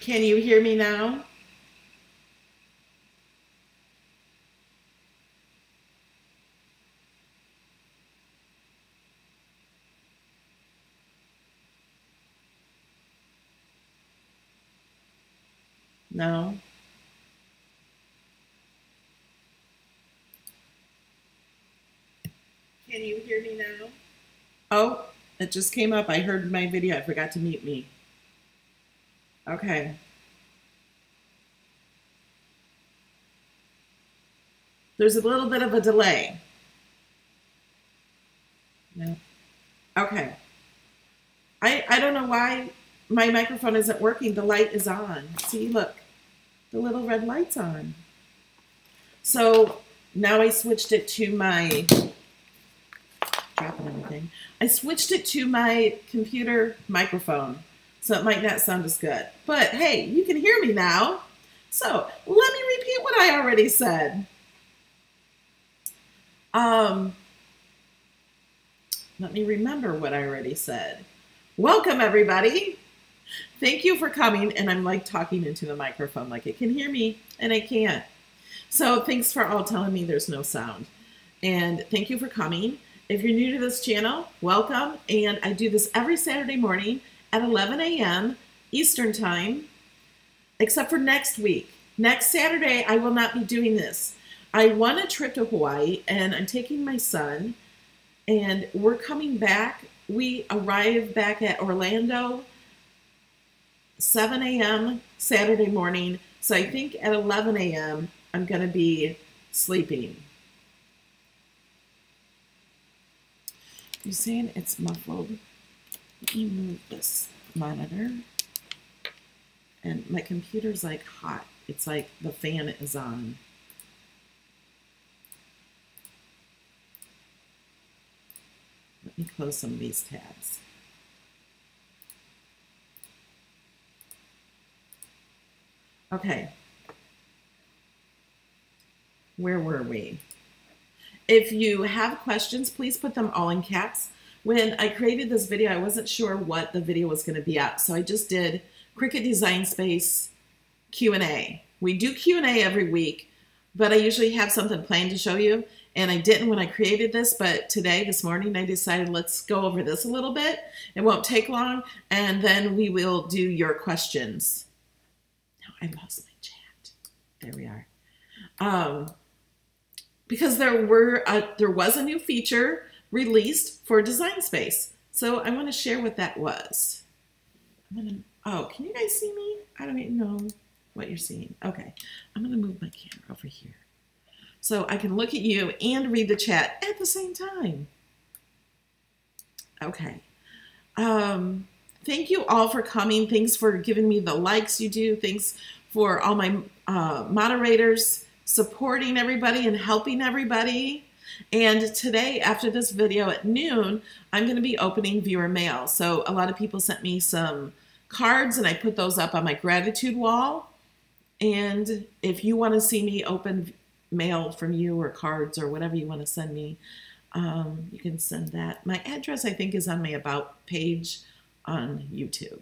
Can you hear me now? No? Can you hear me now? Oh, it just came up. I heard my video. I forgot to mute me. Okay. There's a little bit of a delay. No. Okay. I don't know why my microphone isn't working. The light is on. See, look. The little red light's on. So now I switched it to my dropping everything. I switched it to my computer microphone, so it might not sound as good. But hey, you can hear me now. So let me repeat what I already said. Let me remember what I already said. Welcome, everybody. Thank you for coming. And I'm like talking into the microphone, like it can hear me and I can't. So thanks for all telling me there's no sound. And thank you for coming. If you're new to this channel, welcome. And I do this every Saturday morning at 11 a.m. Eastern Time, except for next week. Next Saturday, I will not be doing this. I won a trip to Hawaii and I'm taking my son and we're coming back. We arrive back at Orlando 7 a.m. Saturday morning. So I think at 11 a.m. I'm going to be sleeping. You're saying it's muffled. Let me move this monitor. And my computer's like hot. It's like the fan is on. Let me close some of these tabs. Okay. Where were we? If you have questions, please put them all in caps. When I created this video, I wasn't sure what the video was going to be at, so I just did Cricut Design Space Q&A. We do Q&A every week, but I usually have something planned to show you, and I didn't when I created this, but today, this morning, I decided let's go over this a little bit. It won't take long, and then we will do your questions. Now I lost my chat. There we are. Because there was a new feature released for Design Space. So I want to share what that was. Oh, can you guys see me? I don't even know what you're seeing. Okay, I'm going to move my camera over here so I can look at you and read the chat at the same time. Okay. Thank you all for coming. Thanks for giving me the likes you do. Thanks for all my moderators supporting everybody and helping everybody. And today, after this video at noon, I'm going to be opening viewer mail. So a lot of people sent me some cards and I put those up on my gratitude wall. And if you want to see me open mail from you or cards or whatever you want to send me, you can send that. My address, I think, is on my About page on YouTube.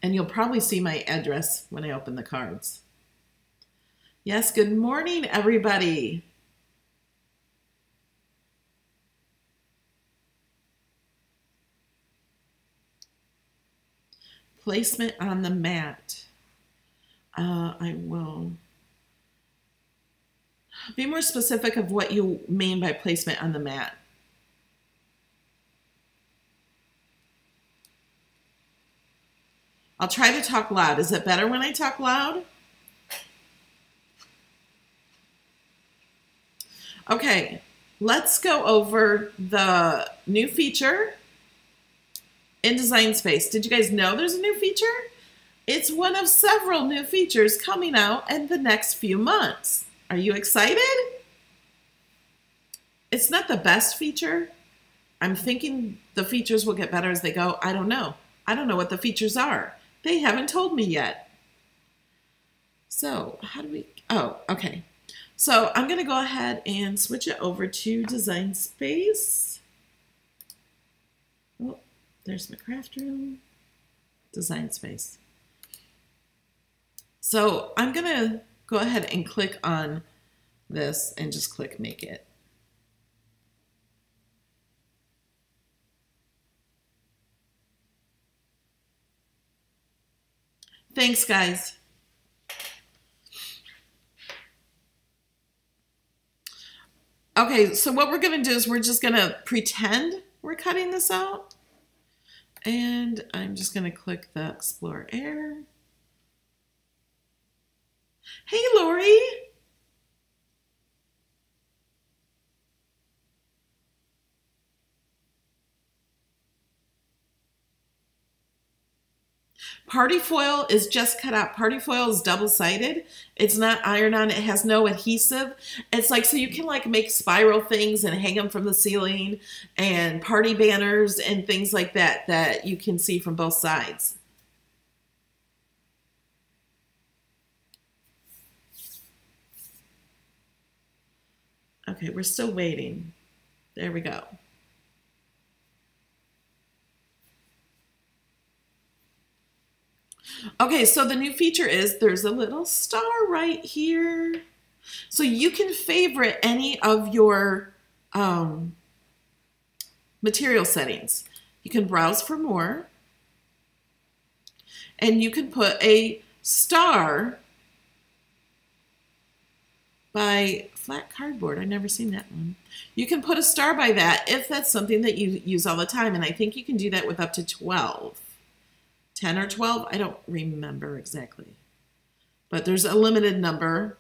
And you'll probably see my address when I open the cards. Yes, good morning, everybody. Placement on the mat. I will be more specific of what you mean by placement on the mat. I'll try to talk loud. Is it better when I talk loud? Okay, let's go over the new feature in Design Space. Did you guys know there's a new feature? It's one of several new features coming out in the next few months. Are you excited? It's not the best feature. I'm thinking the features will get better as they go. I don't know. I don't know what the features are. They haven't told me yet. So how do we, oh, okay. So I'm going to go ahead and switch it over to Design Space. Oh, there's my craft room. Design Space. So I'm going to go ahead and click on this and just click make it. Thanks, guys. Okay, so what we're going to do is we're just going to pretend we're cutting this out. And I'm just going to click the Explore Air. Hey, Lori. Party foil is just cut out. Party foil is double-sided. It's not iron-on. It has no adhesive. It's like, so you can like make spiral things and hang them from the ceiling, and party banners and things like that that you can see from both sides. Okay, we're still waiting. There we go. Okay, so the new feature is there's a little star right here. So you can favorite any of your material settings. You can browse for more. And you can put a star by flat cardboard. I've never seen that one. You can put a star by that if that's something that you use all the time. And I think you can do that with up to 12. 10 or 12, I don't remember exactly. But there's a limited number.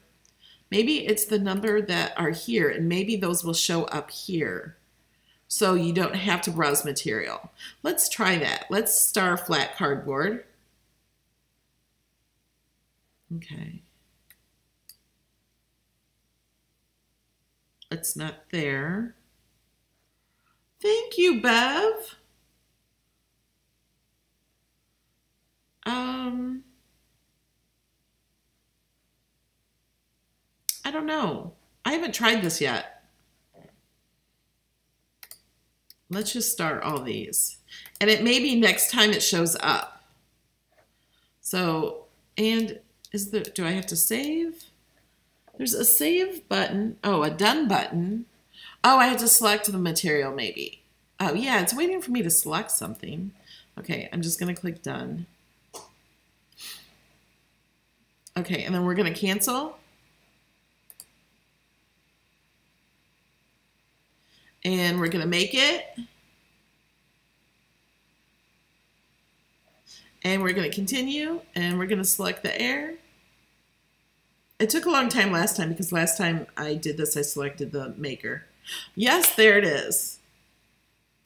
Maybe it's the number that are here, and maybe those will show up here. So you don't have to browse material. Let's try that. Let's star flat cardboard. Okay. It's not there. Thank you, Bev. I don't know. I haven't tried this yet. Let's just start all these. And it may be next time it shows up. So, and do I have to save? There's a save button. Oh, a done button. Oh, I had to select the material maybe. Oh yeah, it's waiting for me to select something. Okay, I'm just gonna click done. Okay, and then we're gonna cancel. And we're gonna make it. And we're gonna continue, and we're gonna select the air. It took a long time last time because last time I did this, I selected the maker. Yes, there it is.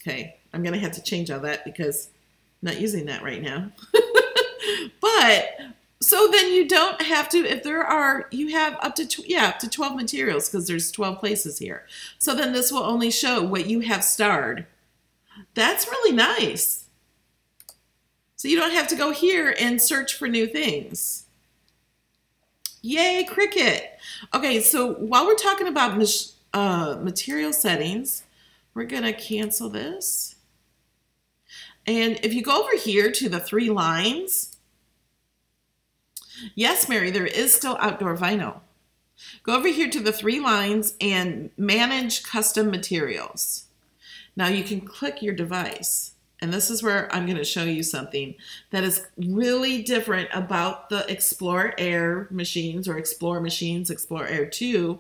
Okay, I'm gonna have to change all that because I'm not using that right now. But so then you don't have to, if there are, you have up to 12 materials because there's 12 places here. So then this will only show what you have starred. That's really nice. So you don't have to go here and search for new things. Yay, Cricut. Okay, so while we're talking about material settings, we're gonna cancel this. And if you go over here to the 3 lines, yes, Mary, there is still outdoor vinyl. Go over here to the 3 lines and manage custom materials. Now you can click your device. And this is where I'm going to show you something that is really different about the Explore Air machines or Explore machines, Explore Air 2,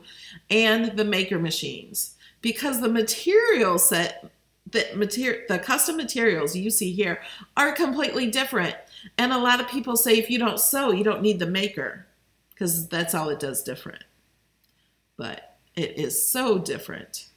and the Maker machines. Because the material set, the custom materials you see here are completely different. And a lot of people say if you don't sew, you don't need the Maker because that's all it does different. But it is so different.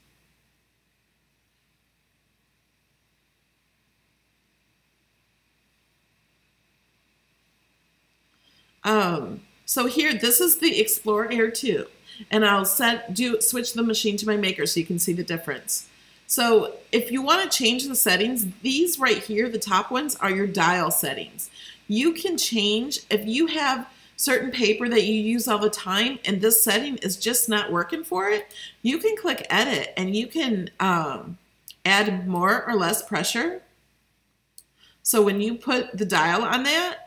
So here, this is the Explore Air 2, and I'll switch the machine to my Maker so you can see the difference. So if you want to change the settings, these right here, the top ones, are your dial settings. You can change, if you have certain paper that you use all the time and this setting is just not working for it, you can click edit and you can add more or less pressure. So when you put the dial on that,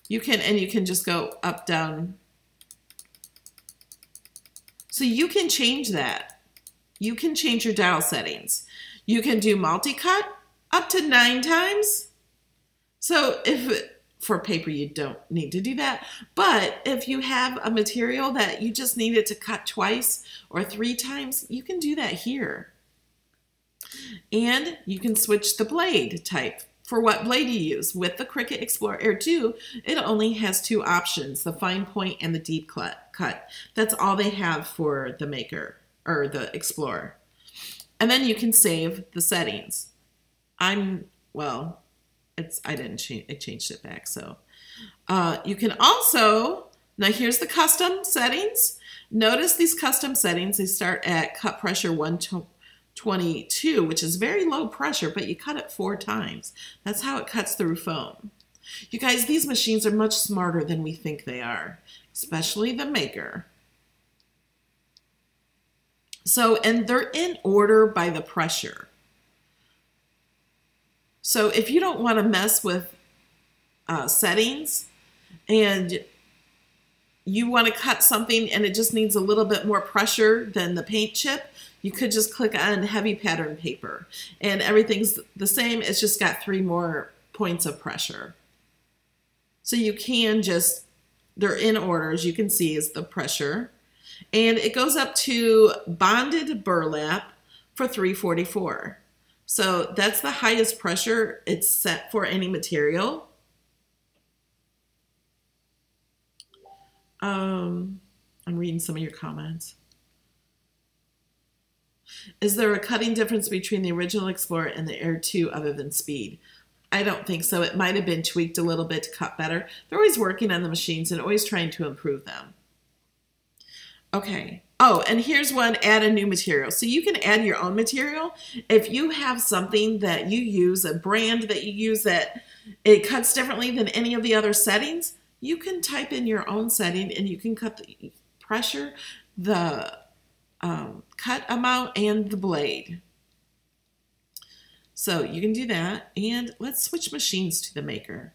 You can just go up, down. So you can change that. You can change your dial settings. You can do multi-cut up to 9 times. So for paper, you don't need to do that. But if you have a material that you just need it to cut twice or 3 times, you can do that here. And you can switch the blade type for what blade you use. With the Cricut Explorer Air 2, it only has 2 options, the fine point and the deep cut. That's all they have for the Maker or the Explorer. And then you can save the settings. I didn't change, I changed it back. So you can also, now here's the custom settings. Notice these custom settings, they start at cut pressure 122, which is very low pressure, but you cut it 4 times. That's how it cuts through foam. You guys, these machines are much smarter than we think they are, especially the Maker. So, and they're in order by the pressure. So if you don't want to mess with settings and you want to cut something and it just needs a little bit more pressure than the paint chip, you could just click on heavy pattern paper and everything's the same. It's just got 3 more points of pressure. So you can just, they're in order, as you can see, is the pressure. And it goes up to bonded burlap for 344. So that's the highest pressure it's set for any material. I'm reading some of your comments. Is there a cutting difference between the original Explorer and the Air 2 other than speed? I don't think so. It might have been tweaked a little bit to cut better. They're always working on the machines and always trying to improve them. Okay. Oh, and here's one, add a new material. So you can add your own material. If you have something that you use, a brand that you use that it cuts differently than any of the other settings, you can type in your own setting and you can cut the pressure, the cut amount, and the blade. So you can do that. And let's switch machines to the Maker.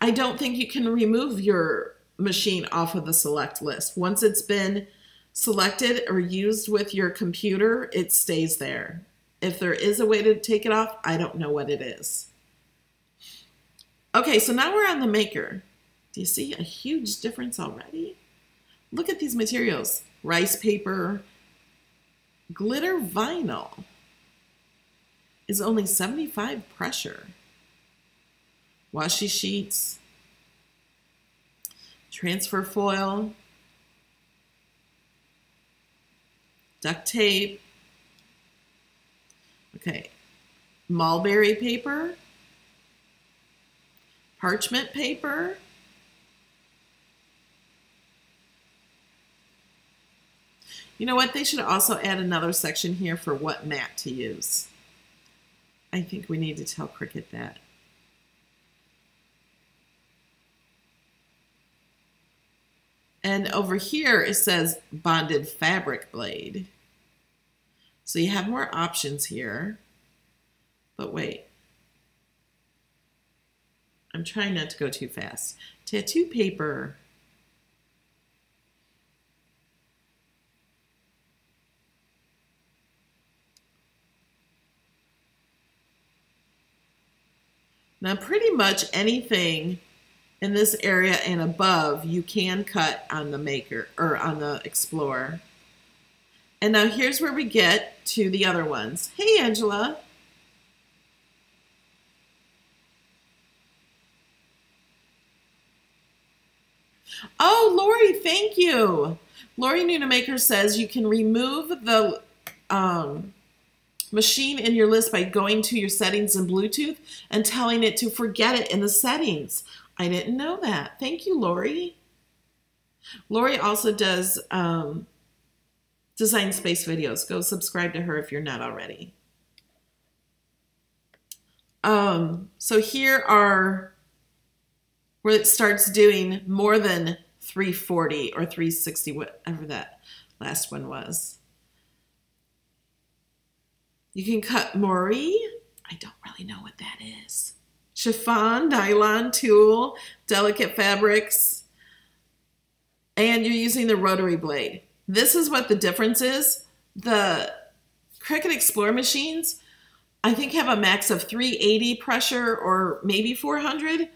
I don't think you can remove your machine off of the select list. Once it's been selected or used with your computer, it stays there. If there is a way to take it off, I don't know what it is. Okay, so now we're on the Maker. Do you see a huge difference already? Look at these materials. Rice paper, glitter vinyl is only 75 pressure. Washi sheets, transfer foil, duct tape, okay, mulberry paper, parchment paper, you know what, they should also add another section here for what mat to use. I think we need to tell Cricut that. And over here, it says bonded fabric blade. So you have more options here. But wait. I'm trying not to go too fast. Tattoo paper. Now, pretty much anything in this area and above, you can cut on the Maker or on the Explorer. And now here's where we get to the other ones. Hey, Angela. Oh, Lori, thank you. Lori Nunamaker says you can remove the machine in your list by going to your settings in Bluetooth and telling it to forget it in the settings. I didn't know that. Thank you, Lori. Lori also does Design Space videos. Go subscribe to her if you're not already. So here are where it starts doing more than 340 or 360, whatever that last one was. You can cut Maury. I don't really know what that is. Chiffon, nylon, tulle, delicate fabrics, and you're using the rotary blade. This is what the difference is. The Cricut Explorer machines, I think, have a max of 380 pressure or maybe 400,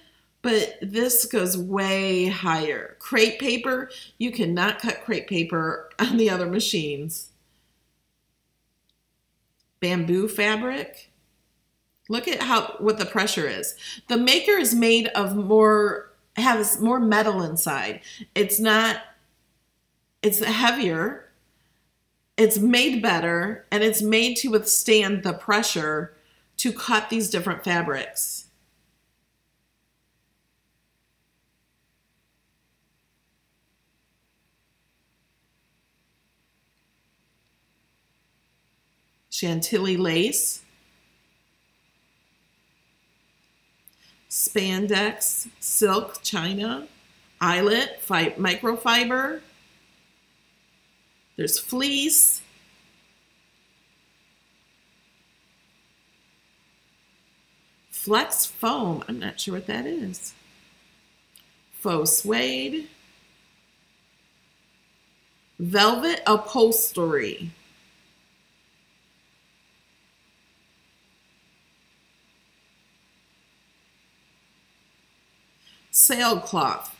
but this goes way higher. Crepe paper, you cannot cut crepe paper on the other machines. Bamboo fabric. Look at what the pressure is. The maker is made of has more metal inside. It's heavier, it's made better, and it's made to withstand the pressure to cut these different fabrics. Chantilly lace. Spandex, silk, china, eyelet, microfiber. There's fleece. Flex foam, I'm not sure what that is. Faux suede. Velvet upholstery. Sailcloth.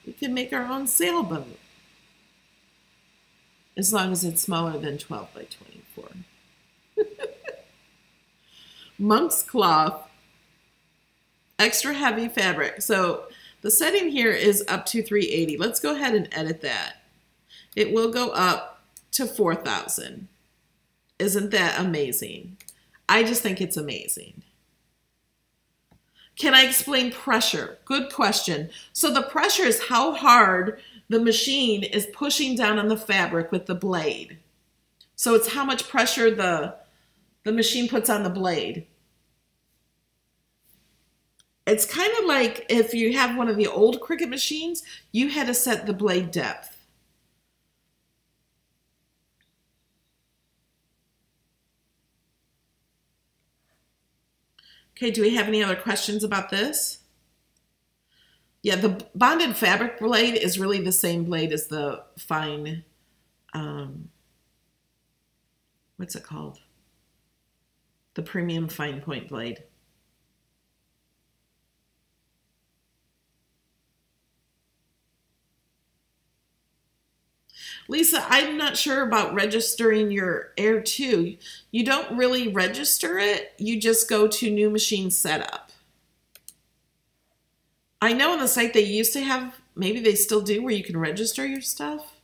We can make our own sailboat. As long as it's smaller than 12 by 24. Monk's cloth. Extra heavy fabric. So the setting here is up to 380. Let's go ahead and edit that. It will go up to 4,000. Isn't that amazing? I just think it's amazing. Can I explain pressure? Good question. So the pressure is how hard the machine is pushing down on the fabric with the blade. So it's how much pressure the machine puts on the blade. It's kind of like if you have one of the old Cricut machines, you had to set the blade depth. Okay, do we have any other questions about this? Yeah, the bonded fabric blade is really the same blade as the fine, what's it called? The premium fine point blade. Lisa, I'm not sure about registering your Air 2. You don't really register it. You just go to new machine setup. I know on the site they used to have, maybe they still do, where you can register your stuff.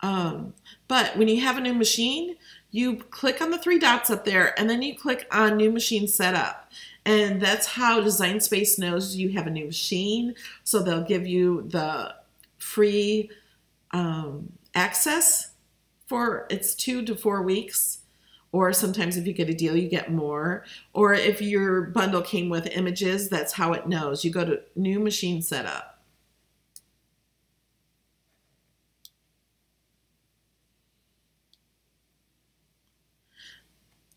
But when you have a new machine, you click on the 3 dots up there, and then you click on new machine setup. And that's how Design Space knows you have a new machine. So they'll give you the free access for it's 2 to 4 weeks, or sometimes if you get a deal you get more, or if your bundle came with images, that's how it knows. You go to new machine setup.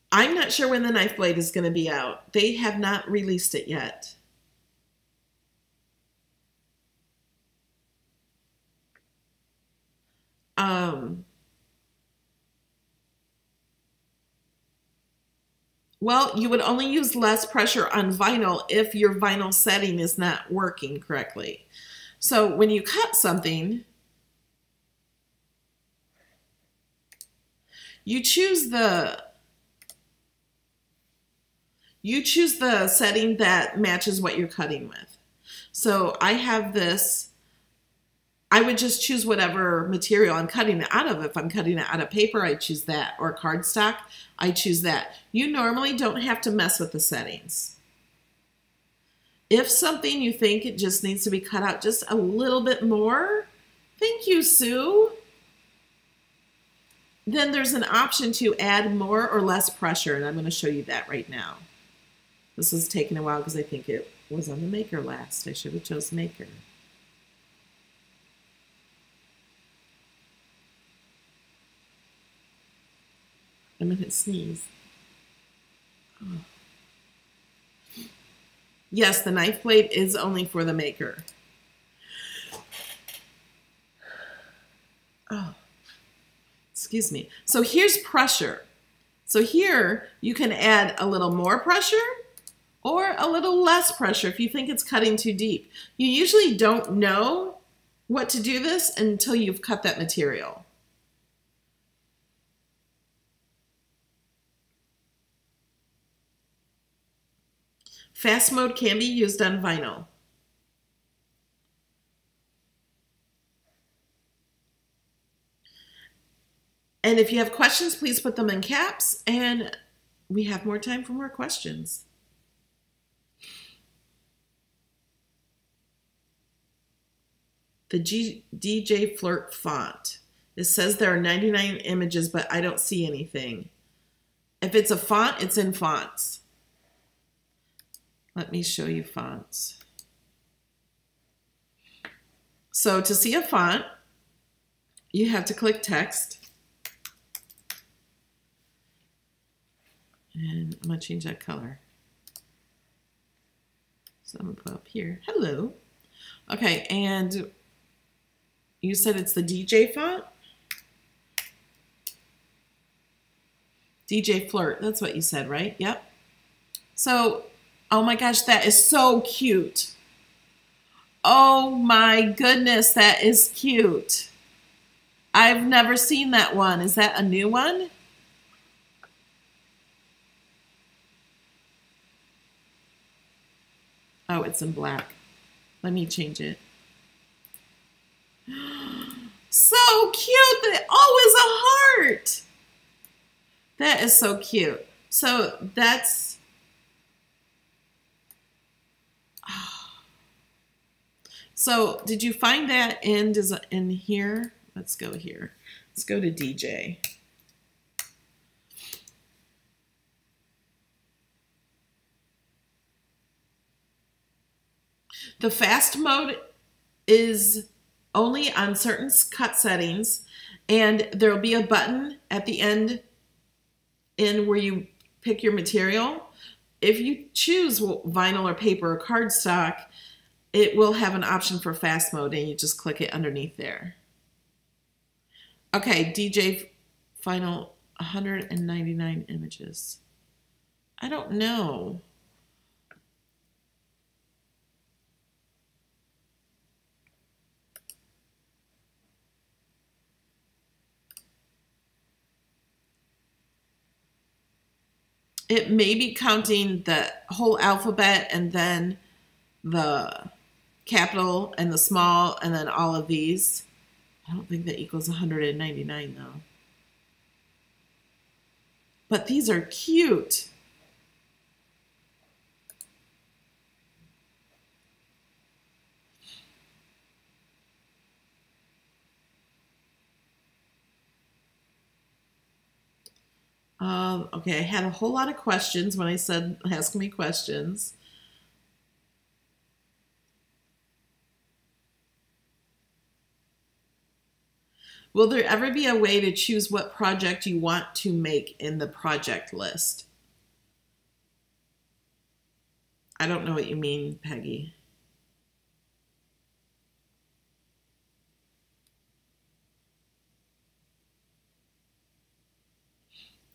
I'm not sure when the knife blade is going to be out. They have not released it yet. Well, you would only use less pressure on vinyl if your vinyl setting is not working correctly. So when you cut something, you choose the setting that matches what you're cutting with. So I have this. I would just choose whatever material I'm cutting it out of. If I'm cutting it out of paper, I choose that. Or cardstock, I choose that. You normally don't have to mess with the settings. If something you think it just needs to be cut out just a little bit more, thank you, Sue, then there's an option to add more or less pressure, and I'm going to show you that right now. This is taking a while because I think it was on the Maker last. I should have chose Maker. I'm going to sneeze. Oh. Yes, the knife blade is only for the maker. Oh, excuse me. So here's pressure. So here you can add a little more pressure or a little less pressure if you think it's cutting too deep. You usually don't know what to do this until you've cut that material. Fast mode can be used on vinyl. And if you have questions, please put them in caps, and we have more time for more questions. The DJ Flirt font. It says there are 99 images, but I don't see anything. If it's a font, it's in fonts. Let me show you fonts. So to see a font, you have to click text. And I'm going to change that color. So I'm going to put up here, hello. Okay, and you said it's the DJ font? DJ Flirt, that's what you said, right? Yep. So, oh my gosh, that is so cute. Oh my goodness, that is cute. I've never seen that one. Is that a new one? Oh, it's in black. Let me change it. So cute. Oh, it's a heart. That is so cute. So that's... So did you find that in here? Let's go here. Let's go to DJ. The fast mode is only on certain cut settings, and there will be a button at the end in where you pick your material. If you choose vinyl or paper or cardstock, it will have an option for fast mode, and you just click it underneath there. Okay, DJ final 199 images. I don't know. It may be counting the whole alphabet and then the capital and the small and then all of these. I don't think that equals 199 though. But these are cute. Okay, I had a whole lot of questions when I said ask me questions. Will there ever be a way to choose what project you want to make in the project list? I don't know what you mean, Peggy.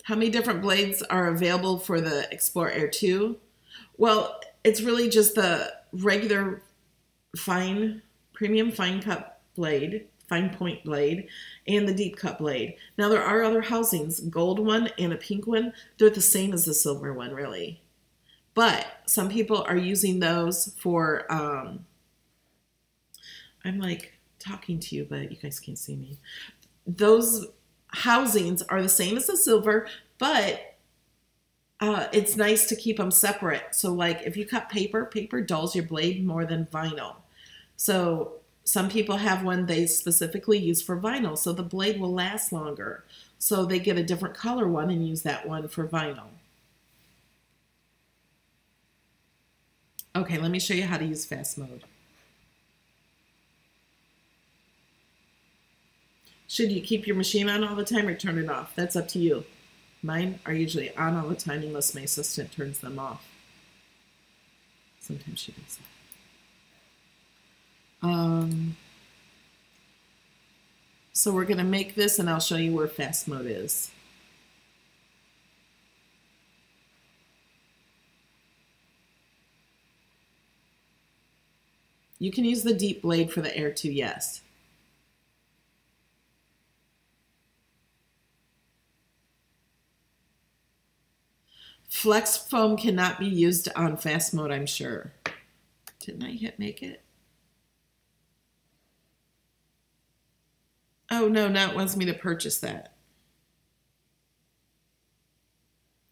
How many different blades are available for the Explore Air 2? Well, it's really just the regular premium fine cut blade, fine point blade, and the deep cut blade. Now there are other housings, gold one and a pink one. They're the same as the silver one, really. But some people are using those for, I'm like talking to you, but you guys can't see me. Those housings are the same as the silver, but it's nice to keep them separate. So like if you cut paper, paper dulls your blade more than vinyl. So some people have one they specifically use for vinyl, so the blade will last longer. So they get a different color one and use that one for vinyl. Okay, let me show you how to use fast mode. Should you keep your machine on all the time or turn it off? That's up to you. Mine are usually on all the time unless my assistant turns them off. Sometimes she does that. So we're going to make this, and I'll show you where fast mode is. You can use the deep blade for the air too, yes. Flex foam cannot be used on fast mode, I'm sure. Didn't I hit make it? Oh no, now it wants me to purchase that.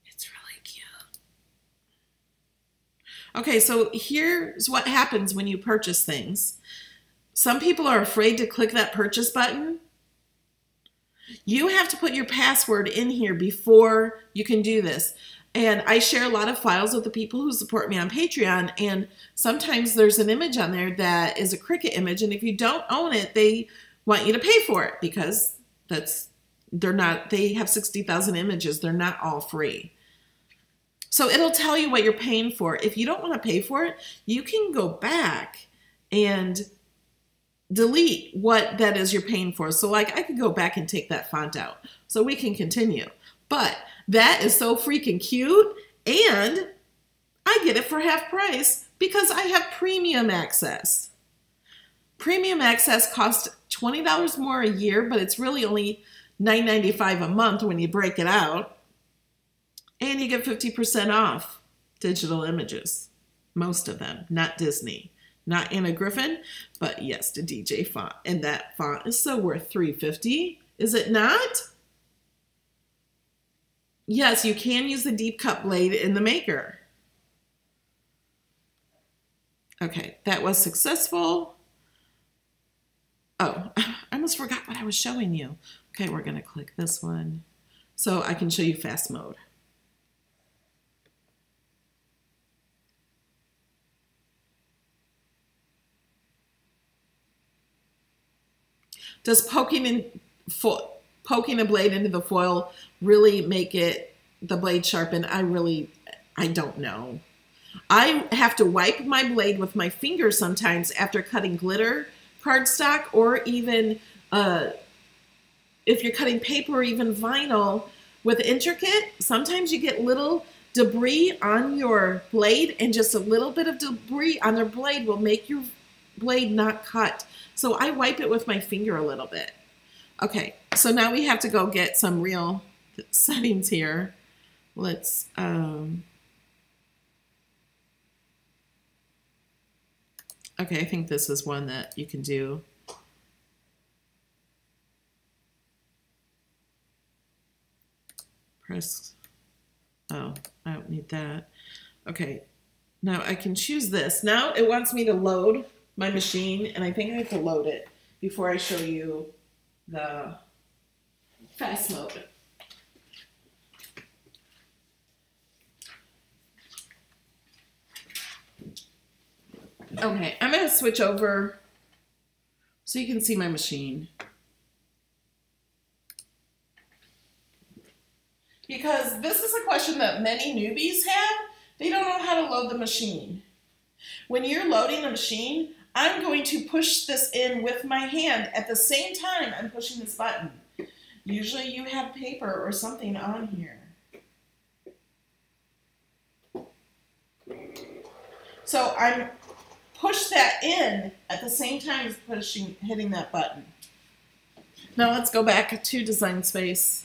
It's really cute. Okay, so here's what happens when you purchase things. Some people are afraid to click that purchase button. You have to put your password in here before you can do this. And I share a lot of files with the people who support me on Patreon, and sometimes there's an image on there that is a Cricut image, and if you don't own it, they want you to pay for it because they have 60,000 images. They're not all free. So it'll tell you what you're paying for. If you don't want to pay for it, you can go back and delete what that is you're paying for. So like I could go back and take that font out so we can continue. But that is so freaking cute, and I get it for half price because I have premium access. Premium access costs $20 more a year, but it's really only $9.95 a month when you break it out. And you get 50% off digital images, most of them, not Disney. Not Anna Griffin, but yes, the DJ font. And that font is so worth $3.50. Is it not? Yes, you can use the deep cut blade in the maker. Okay, that was successful. Oh, I almost forgot what I was showing you. Okay, we're gonna click this one so I can show you fast mode. Does poking a blade into the foil really make the blade sharpen? I don't know. I have to wipe my blade with my finger sometimes after cutting glitter cardstock, or even if you're cutting paper or even vinyl with Intricate. Sometimes you get little debris on your blade, and just a little bit of debris on their blade will make your blade not cut. So I wipe it with my finger a little bit. Okay, so now we have to go get some real settings here. Let's, okay, I think this is one that you can do. Press, oh, I don't need that. Okay, now I can choose this. Now it wants me to load my machine, and I think I have to load it before I show you the fast mode. Okay, I'm going to switch over so you can see my machine. Because this is a question that many newbies have. They don't know how to load the machine. When you're loading the machine, I'm going to push this in with my hand at the same time I'm pushing this button. Usually you have paper or something on here. So I'm push that in at the same time as hitting that button. Now let's go back to Design Space.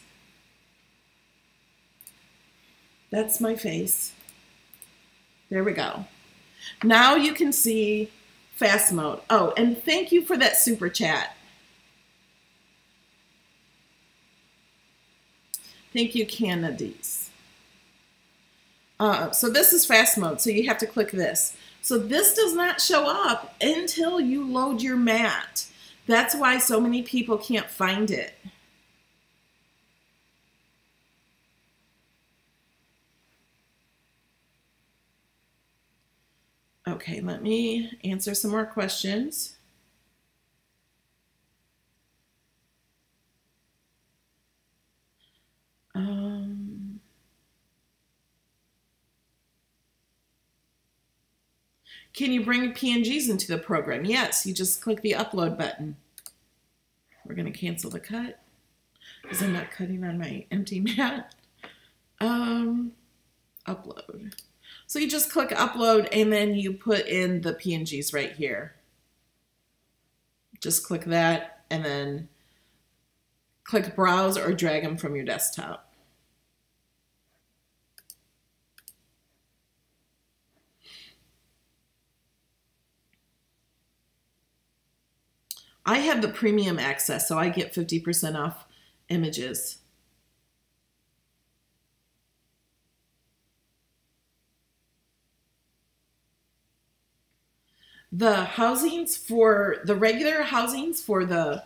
That's my face. There we go. Now you can see fast mode. Oh, and thank you for that super chat. Thank you, Canadies. So this is fast mode, so you have to click this. So this does not show up until you load your mat. That's why so many people can't find it. Okay, let me answer some more questions. Can you bring PNGs into the program? Yes, you just click the upload button. We're going to cancel the cut because I'm not cutting on my empty mat. Upload. So you just click upload and then you put in the PNGs right here. Just click that and then click browse or drag them from your desktop. I have the premium access, so I get 50% off images. The housings for the regular housings for the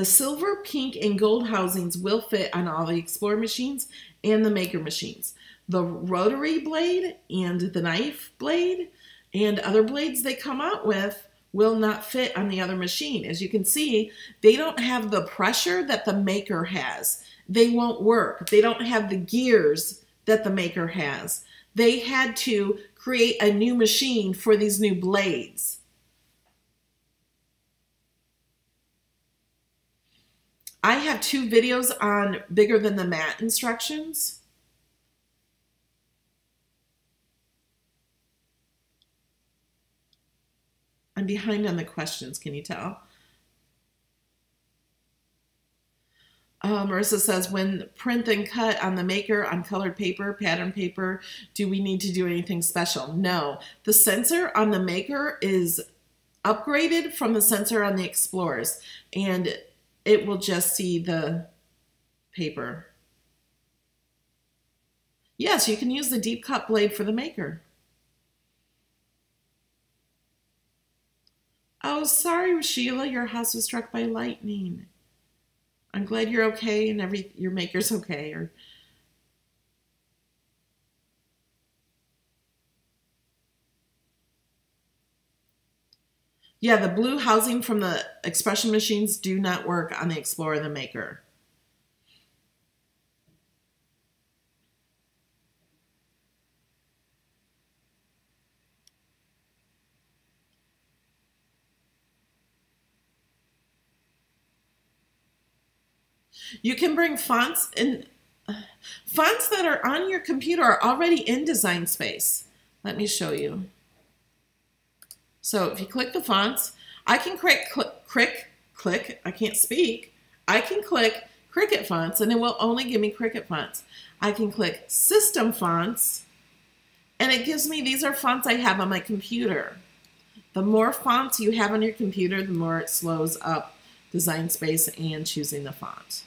silver, pink, and gold housings will fit on all the Explorer machines and the Maker machines. The rotary blade and the knife blade and other blades they come out with will not fit on the other machine. As you can see, they don't have the pressure that the Maker has. They won't work. They don't have the gears that the Maker has. They had to create a new machine for these new blades. I have 2 videos on bigger than the mat instructions. I'm behind on the questions, can you tell? Marissa says, when print and cut on the Maker on colored paper, pattern paper, do we need to do anything special? No. The sensor on the Maker is upgraded from the sensor on the Explorers, and it will just see the paper. Yes, you can use the deep cut blade for the Maker. Oh, sorry, Sheila, your house was struck by lightning. I'm glad you're okay and your Maker's okay. Yeah, the blue housing from the expression machines do not work on the Explorer and the Maker. You can bring fonts in. Fonts that are on your computer are already in Design Space. Let me show you. So if you click the fonts, I can I can't speak. I can click Cricut fonts and it will only give me Cricut fonts. I can click System Fonts and it gives me, these are fonts I have on my computer. The more fonts you have on your computer, the more it slows up Design Space and choosing the font.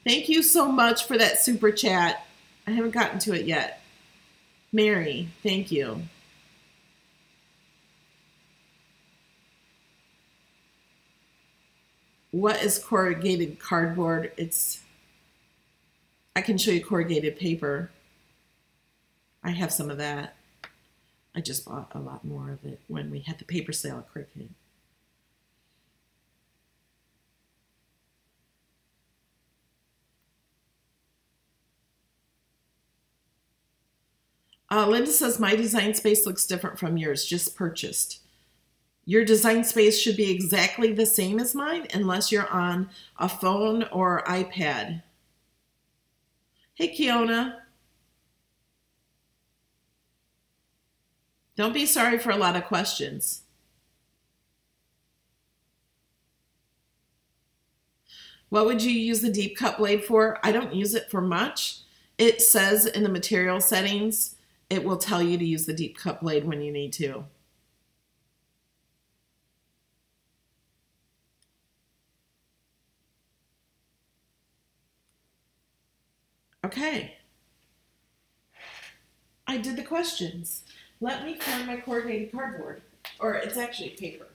Thank you so much for that super chat. I haven't gotten to it yet. Mary, thank you. What is corrugated cardboard? I can show you corrugated paper. I have some of that. I just bought a lot more of it when we had the paper sale at Cricut. Linda says, my Design Space looks different from yours, just purchased. Your Design Space should be exactly the same as mine unless you're on a phone or iPad. Hey, Kiona. Don't be sorry for a lot of questions. What would you use the deep cut blade for? I don't use it for much. It says in the material settings, it will tell you to use the deep cut blade when you need to. Okay. I did the questions. Let me find my corrugated cardboard. Or it's actually paper.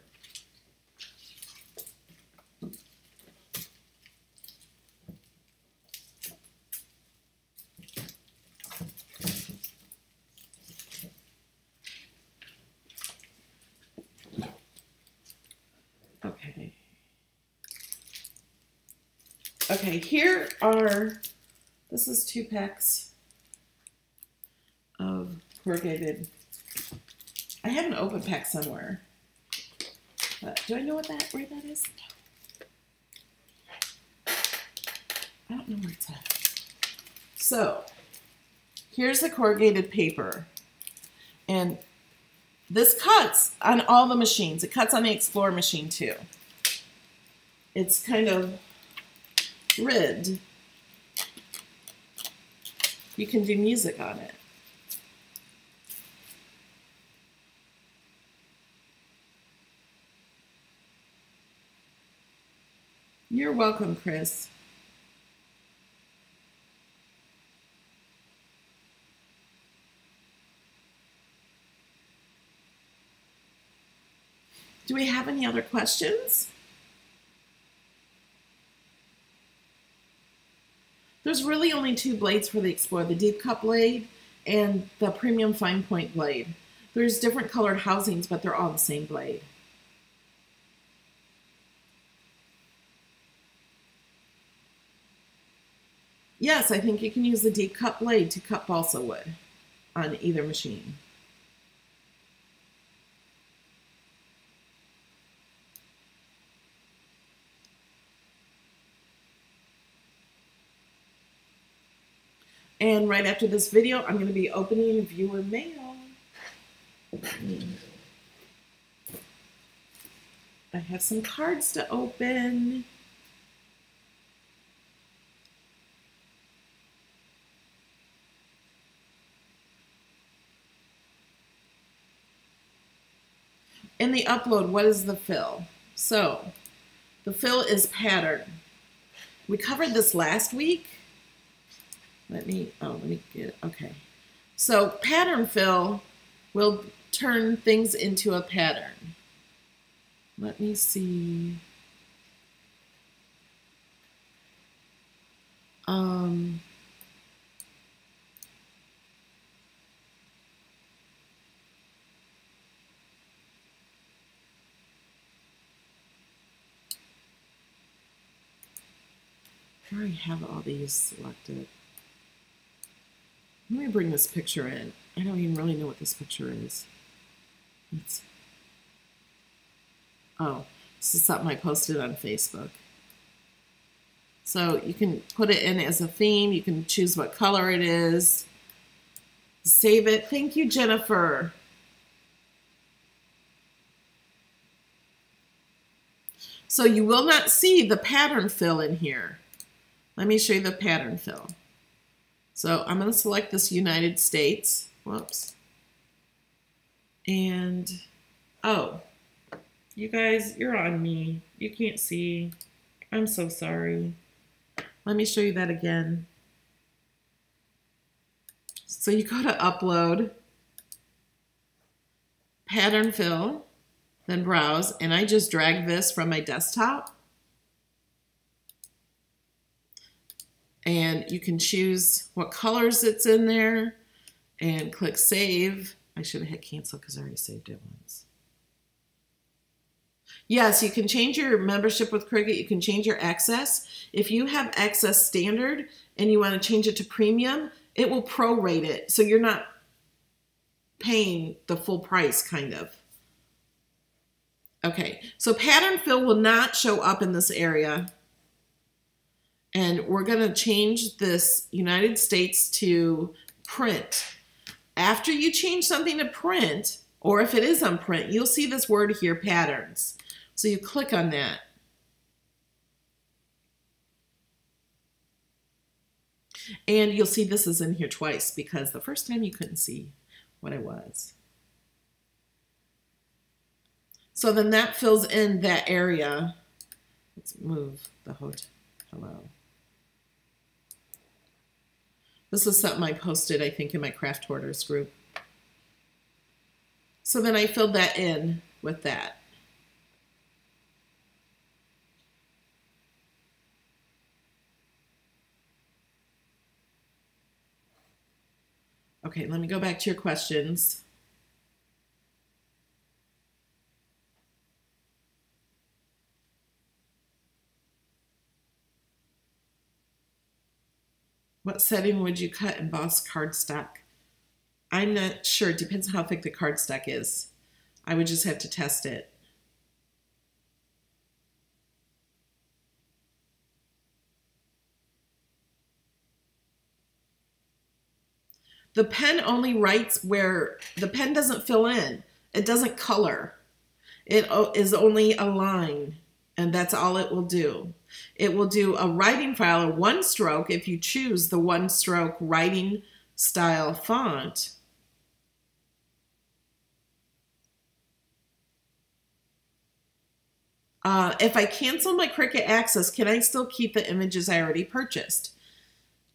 Okay. Okay, this is 2 packs of corrugated. I have an open pack somewhere. But do I know where that is? I don't know where it's at. So, here's the corrugated paper. And this cuts on all the machines. It cuts on the Explorer machine too. It's kind of ribbed. You can do music on it. You're welcome, Chris. Do we have any other questions? There's really only two blades for the Explorer, the deep cut blade and the premium fine point blade. There's different colored housings, but they're all the same blade. Yes, I think you can use the deep cut blade to cut balsa wood on either machine. And right after this video, I'm going to be opening viewer mail. I have some cards to open. In the upload, what is the fill? So, the fill is pattern. We covered this last week. Let me get it. Okay. So pattern fill will turn things into a pattern. Let me see. I already have all these selected. Let me bring this picture in. I don't even really know what this picture is. This is something I posted on Facebook. So you can put it in as a theme. You can choose what color it is. Save it. Thank you, Jennifer. So you will not see the pattern fill in here. Let me show you the pattern fill. So I'm going to select this United States. Whoops. And, oh, you guys, you're on me. You can't see. I'm so sorry. Let me show you that again. So you go to upload, pattern fill, then browse, and I just drag this from my desktop. And you can choose what colors it's in there and click save. I should have hit cancel because I already saved it once. Yes, you can change your membership with Cricut. You can change your access. If you have access standard and you want to change it to premium, it will prorate it. So you're not paying the full price, kind of. Okay, so pattern fill will not show up in this area. And we're going to change this United States to print. After you change something to print, or if it is on print, you'll see this word here, patterns. So you click on that. And you'll see this is in here twice because the first time you couldn't see what it was. So then that fills in that area. Let's move the hotel. Hello. This is something I posted, I think, in my craft hoarders group. So then I filled that in with that. Okay, let me go back to your questions. What setting would you cut embossed cardstock? I'm not sure. It depends on how thick the cardstock is. I would just have to test it. The pen only writes where the pen doesn't fill in. It doesn't color. It is only a line, and that's all it will do. It will do a writing file or one stroke if you choose the one stroke writing style font. If I cancel my Cricut Access, can I still keep the images I already purchased?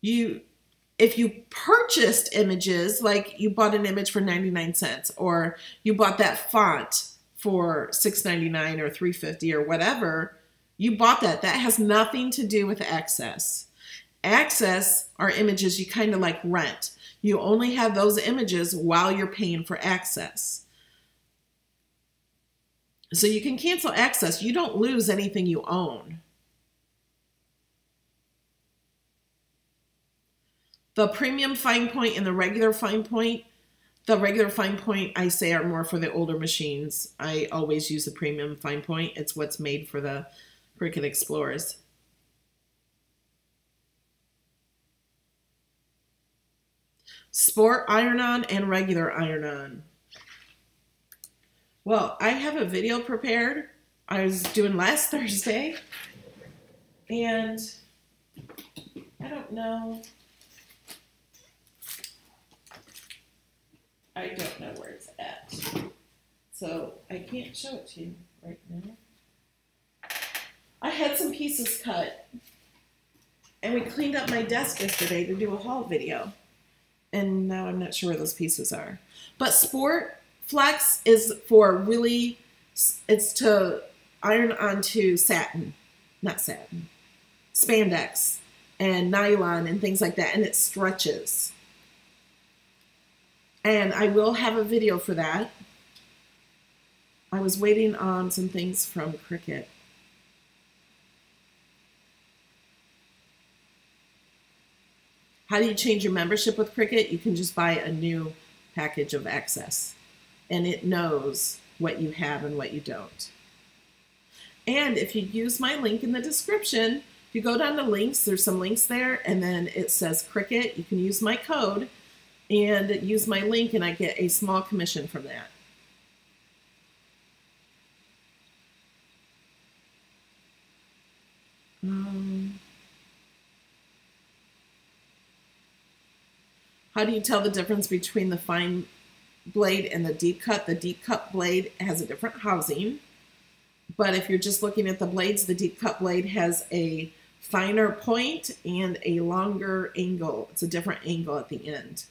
If you purchased images, like you bought an image for 99 cents, or you bought that font for $6.99 or $3.50 or whatever, you bought that. That has nothing to do with Access. Access are images you kind of like rent. You only have those images while you're paying for Access. So you can cancel Access. You don't lose anything you own. The premium fine point and the regular fine point I say are more for the older machines. I always use the premium fine point. It's what's made for the Cricut Explorers. Sport iron-on and regular iron-on. Well, I have a video prepared I was doing last Thursday, and I don't know. I don't know where it's at, so I can't show it to you right now. I had some pieces cut, and we cleaned up my desk yesterday to do a haul video, and now I'm not sure where those pieces are. But Sport Flex is for really, it's to iron onto satin, not satin, spandex and nylon and things like that, and it stretches. And I will have a video for that. I was waiting on some things from Cricut. How do you change your membership with Cricut? You can just buy a new package of Access, and it knows what you have and what you don't. And if you use my link in the description, if you go down to links, there's some links there, and then it says Cricut. You can use my code and use my link, and I get a small commission from that. How do you tell the difference between the fine blade and the deep cut? The deep cut blade has a different housing, but if you're just looking at the blades, the deep cut blade has a finer point and a longer angle. It's a different angle at the end.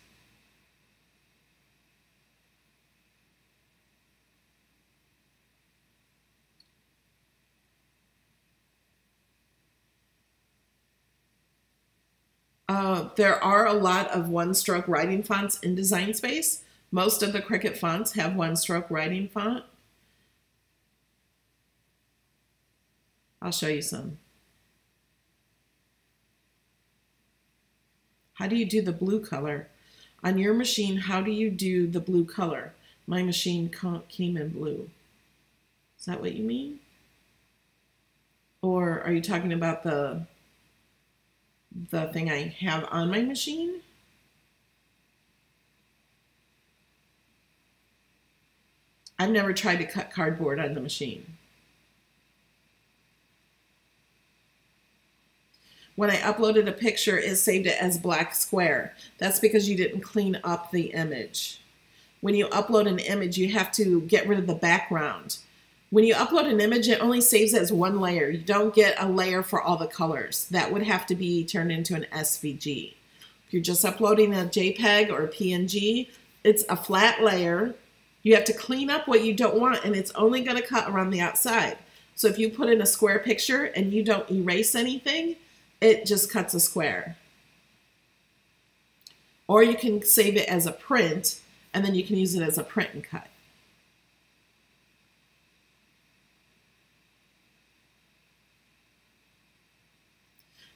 There are a lot of one-stroke writing fonts in Design Space. Most of the Cricut fonts have one-stroke writing font. I'll show you some. How do you do the blue color? On your machine, how do you do the blue color? My machine came in blue. Is that what you mean? Or are you talking about the thing I have on my machine? I've never tried to cut cardboard on the machine. When I uploaded a picture, it saved it as black square. That's because you didn't clean up the image. When you upload an image, you have to get rid of the background. When you upload an image, it only saves as one layer. You don't get a layer for all the colors. That would have to be turned into an SVG. If you're just uploading a JPEG or a PNG, it's a flat layer. You have to clean up what you don't want, and it's only going to cut around the outside. So if you put in a square picture and you don't erase anything, it just cuts a square. Or you can save it as a print, and then you can use it as a print and cut.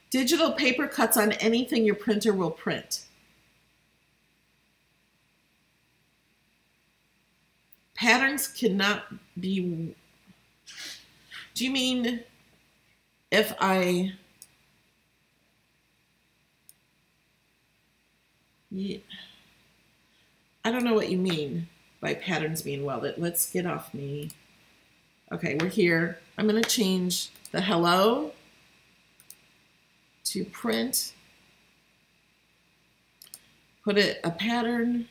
Digital paper cuts on anything your printer will print. Patterns cannot be, do you mean if I, yeah, I don't know what you mean by patterns being welded. Let's get off me. Okay, we're here. I'm going to change the hello to print. Put it a pattern.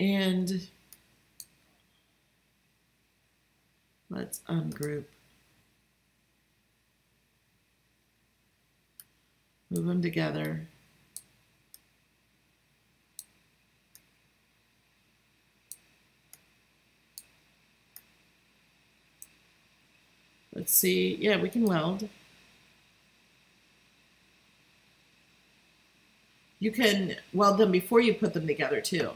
And let's ungroup. Move them together. Let's see. Yeah, we can weld. You can weld them before you put them together too.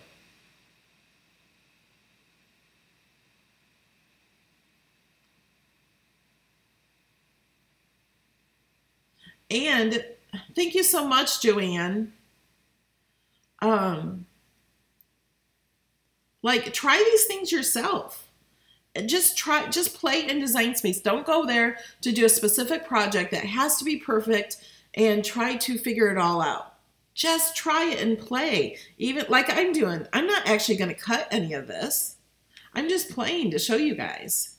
And thank you so much, Joanne. Like, try these things yourself. Just play in Design Space. Don't go there to do a specific project that has to be perfect and try to figure it all out. Just try it and play. Even like I'm doing. I'm not actually going to cut any of this. I'm just playing to show you guys.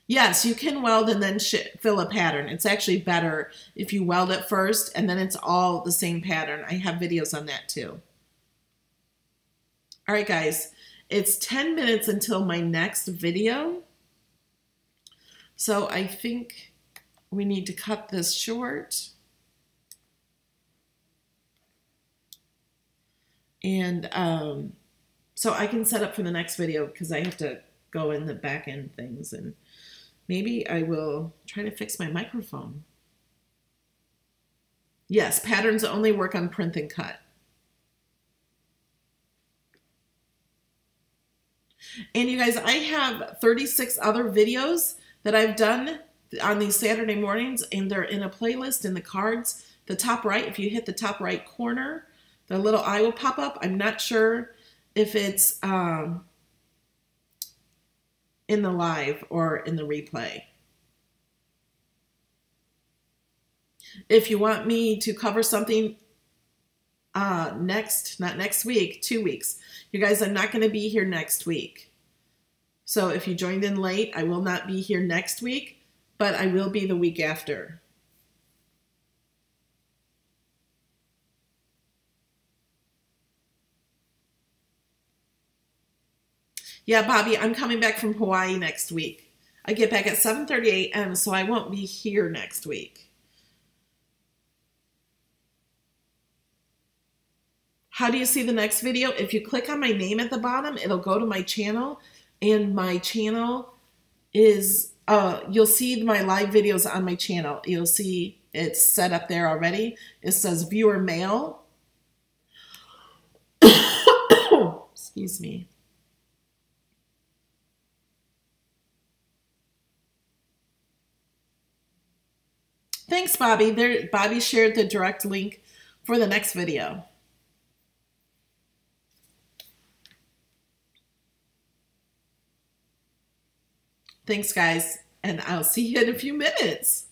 Yes, you can weld and then fill a pattern. It's actually better if you weld it first and then it's all the same pattern. I have videos on that too. All right, guys, it's 10 minutes until my next video. So I think we need to cut this short. And so I can set up for the next video because I have to go in the back end things, and maybe I will try to fix my microphone. Yes, patterns only work on print and cut. And you guys, I have 36 other videos that I've done on these Saturday mornings, and they're in a playlist in the cards. The top right, if you hit the top right corner, the little eye will pop up. I'm not sure if it's in the live or in the replay. If you want me to cover something not next week, 2 weeks. You guys, I'm not going to be here next week. So if you joined in late, I will not be here next week, but I will be the week after. Yeah, Bobby, I'm coming back from Hawaii next week. I get back at 7:30 a.m., so I won't be here next week. How do you see the next video? If you click on my name at the bottom, it'll go to my channel, and my channel is, you'll see my live videos on my channel. You'll see it's set up there already. It says viewer mail. Excuse me. Thanks, Bobby. Bobby shared the direct link for the next video. Thanks, guys, and I'll see you in a few minutes.